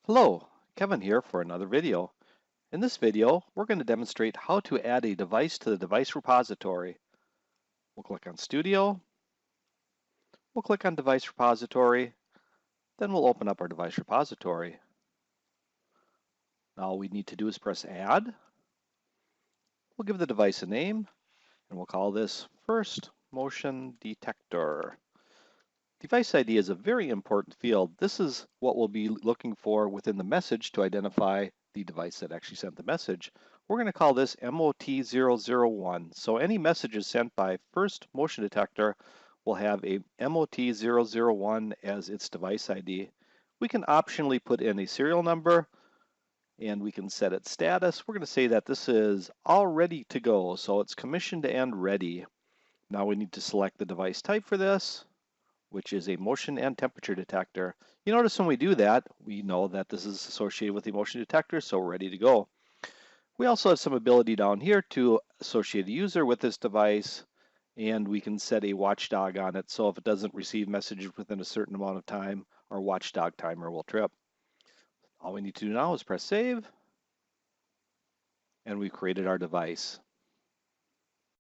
Hello, Kevin here for another video. In this video, we're going to demonstrate how to add a device to the device repository. We'll click on Studio, we'll click on Device Repository, then we'll open up our device repository. Now all we need to do is press Add. We'll give the device a name, and we'll call this First Motion Detector. Device ID is a very important field. This is what we'll be looking for within the message to identify the device that actually sent the message. We're going to call this MOT001. So any messages sent by First Motion Detector will have a MOT001 as its device ID. We can optionally put in a serial number and we can set its status. We're going to say that this is all ready to go. So it's commissioned and ready. Now we need to select the device type for this, which is a motion and temperature detector. You notice when we do that, we know that this is associated with the motion detector, so we're ready to go. We also have some ability down here to associate a user with this device, and we can set a watchdog on it, so if it doesn't receive messages within a certain amount of time, our watchdog timer will trip. All we need to do now is press save, and we've created our device.